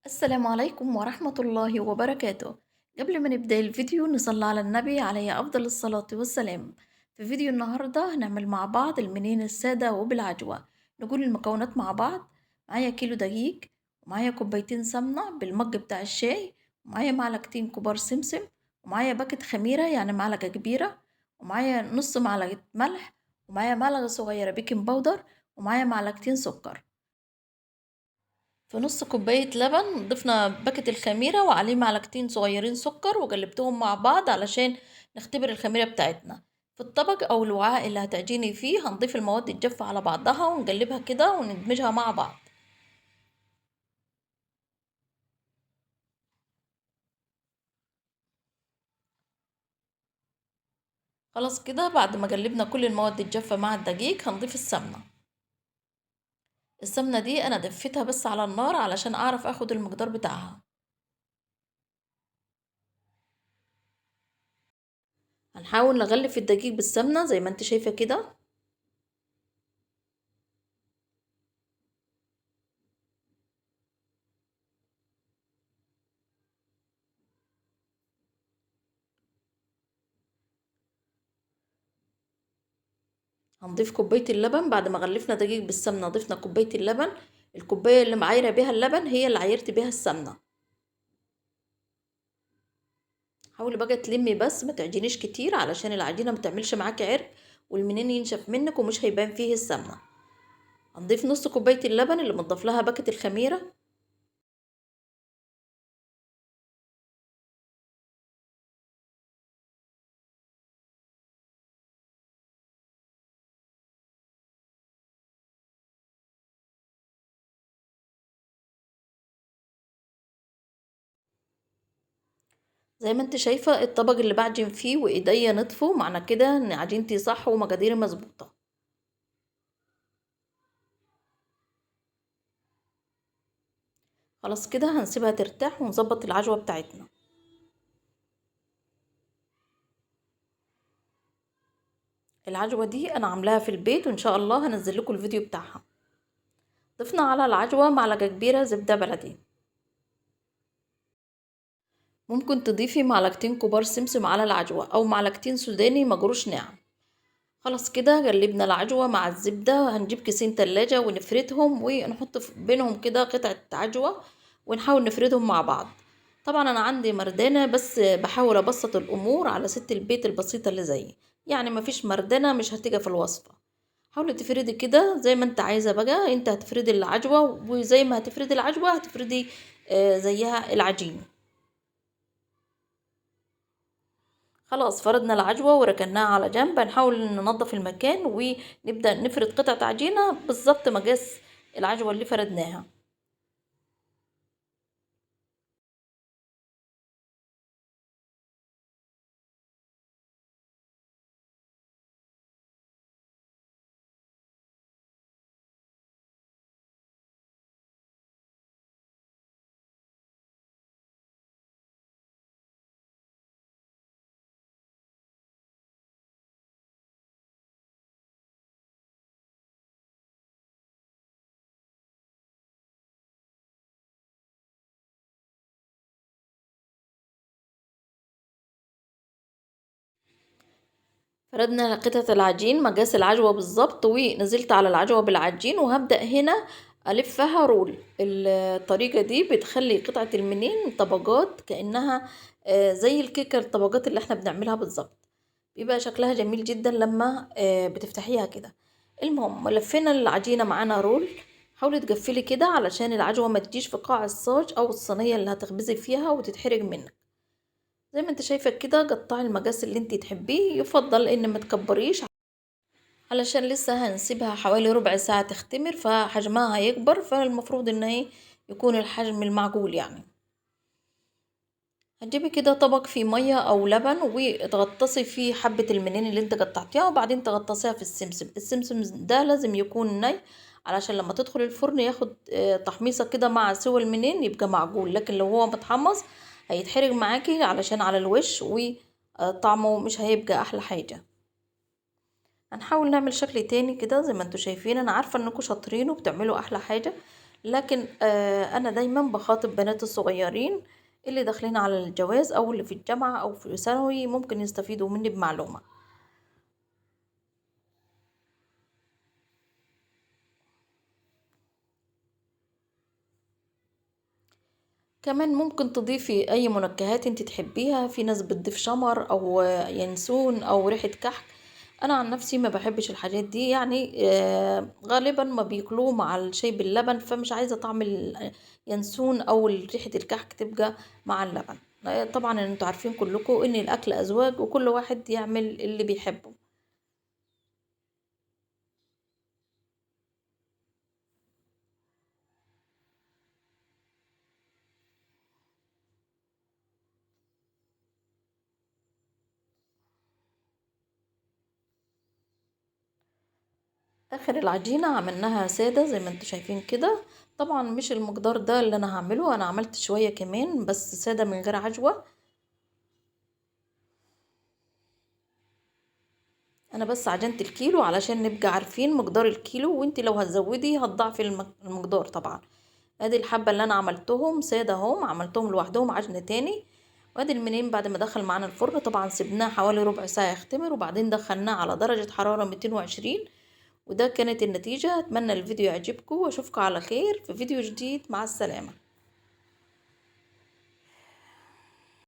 السلام عليكم ورحمة الله وبركاته. قبل ما نبدأ الفيديو نصلي على النبي عليه أفضل الصلاة والسلام. في فيديو النهاردة هنعمل مع بعض المنين السادة وبالعجوة. نقول المكونات مع بعض. معايا كيلو دقيق، ومعايا كوبايتين سمنة بالمج بتاع الشاي، ومعايا معلقتين كبار سمسم، ومعايا باكت خميرة يعني معلقة كبيرة، ومعايا نص معلقة ملح، ومعايا معلقة صغيرة بيكنج باودر، ومعايا معلقتين سكر. في نص كوباية لبن ضفنا باكت الخميرة وعليه معلقتين صغيرين سكر وقلبتهم مع بعض علشان نختبر الخميرة بتاعتنا. في الطبق أو الوعاء اللي هتعجيني فيه هنضيف المواد الجافة على بعضها ونقلبها كده وندمجها مع بعض. خلاص كده بعد ما قلبنا كل المواد الجافة مع الدقيق هنضيف السمنة. السمنة دي أنا دفيتها بس على النار علشان أعرف أخد المقدار بتاعها. هنحاول نغلف الدقيق بالسمنة زي ما انت شايفة كده. هنضيف كوباية اللبن بعد ما غلفنا دقيق بالسمنة ضفنا كوباية اللبن. الكوباية اللي معايرة بيها اللبن هي اللي عايرت بيها السمنة. حاولي بقى تلمي بس ما تعجنيش كتير علشان العجينة ما تعملش معاكي عرق والمنين ينشف منك ومش هيبان فيه السمنة. هنضيف نص كوباية اللبن اللي متضاف لها باكت الخميرة. زي ما انت شايفة الطبق اللي بعجن فيه وايديا نطفوا، معنى كده ان عجينتي صح ومقاديري مظبوطة. خلاص كده هنسيبها ترتاح ونظبط العجوة بتاعتنا. العجوة دي انا عاملاها في البيت وان شاء الله هنزل لكم الفيديو بتاعها. ضفنا على العجوة معلقة كبيرة زبدة بلدي. ممكن تضيفي معلقتين كبار سمسم على العجوة أو معلقتين سوداني مجروش ناعم. خلاص كده قلبنا العجوة مع الزبدة. هنجيب كيسين تلاجة ونفردهم ونحط بينهم كده قطعة عجوة ونحاول نفردهم مع بعض. طبعا أنا عندي مردانة بس بحاول أبسط الأمور على ست البيت البسيطة اللي زيي، يعني مفيش مردانة مش هتيجي في الوصفة. حاولي تفردي كده زي ما انت عايزة. بقى انت هتفردي العجوة وزي ما هتفردي العجوة هتفردي زيها العجين. خلاص فردنا العجوة وركناها على جنب. هنحاول ننظف المكان ونبدأ نفرد قطعة عجينة بالظبط مقاس العجوة اللي فردناها. فردنا قطعة العجين مقاس العجوة بالظبط ونزلت على العجوة بالعجين وهبدأ هنا ألفها رول. الطريقة دي بتخلي قطعة المنين طبقات كأنها زي الكيكة الطبقات اللي احنا بنعملها بالظبط. بيبقى شكلها جميل جدا لما بتفتحيها كده. المهم لفينا العجينة معانا رول. حاولي تقفلي كده علشان العجوة ما تجيش في قاع الصاج أو الصينية اللي هتخبزي فيها وتتحرق منك. زي ما انت شايفة كده قطعي المقاس اللي انت تحبيه، يفضل ان ما تكبريش علشان لسه هنسيبها حوالي ربع ساعة تختمر فحجمها هيكبر، فالمفروض ان هي يكون الحجم المعقول يعني. هتجيبي كده طبق فيه مية او لبن وتغطسي فيه حبة المنين اللي انت قطعتيها وبعدين تغطسيها في السمسم. السمسم ده لازم يكون ني علشان لما تدخل الفرن ياخد تحميصة كده مع سوى المنين يبقى معقول، لكن لو هو متحمص هيتحرق معاكي علشان على الوش وطعمه مش هيبقى احلى حاجة. هنحاول نعمل شكل تاني كده زي ما انتوا شايفين. انا عارفة انكم شاطرين وبتعملوا احلى حاجة، لكن أنا دايما بخاطب بنات الصغيرين اللي داخلين على الجواز أو اللي في الجامعة أو في ثانوي، ممكن يستفيدوا مني بمعلومة. كمان ممكن تضيفي أي منكهات انت تحبيها، في ناس بتضيف شمر أو ينسون أو ريحة كحك. أنا عن نفسي ما بحبش الحاجات دي، يعني غالبا ما بياكلوه مع الشاي باللبن، فمش عايزة طعم اليانسون أو ريحة الكحك تبقى مع اللبن. طبعا انتوا عارفين كلكم ان الأكل أذواق وكل واحد يعمل اللي بيحبه. اخر العجينة عملناها سادة زي ما انتوا شايفين كده. طبعا مش المقدار ده اللي انا هعمله، انا عملت شوية كمان بس سادة من غير عجوة. انا بس عجنت الكيلو علشان نبقى عارفين مقدار الكيلو، وانت لو هتزودي هتضاعفي المقدار طبعا. ادي الحبة اللي انا عملتهم سادة هم، عملتهم لوحدهم عجن تاني. وادي المنين بعد ما دخل معانا الفرن، طبعا سيبناه حوالي ربع ساعة يختمر، وبعدين دخلناه على درجة حرارة 220. وده كانت النتيجة. اتمنى الفيديو يعجبكم واشوفكم على خير في فيديو جديد. مع السلامة.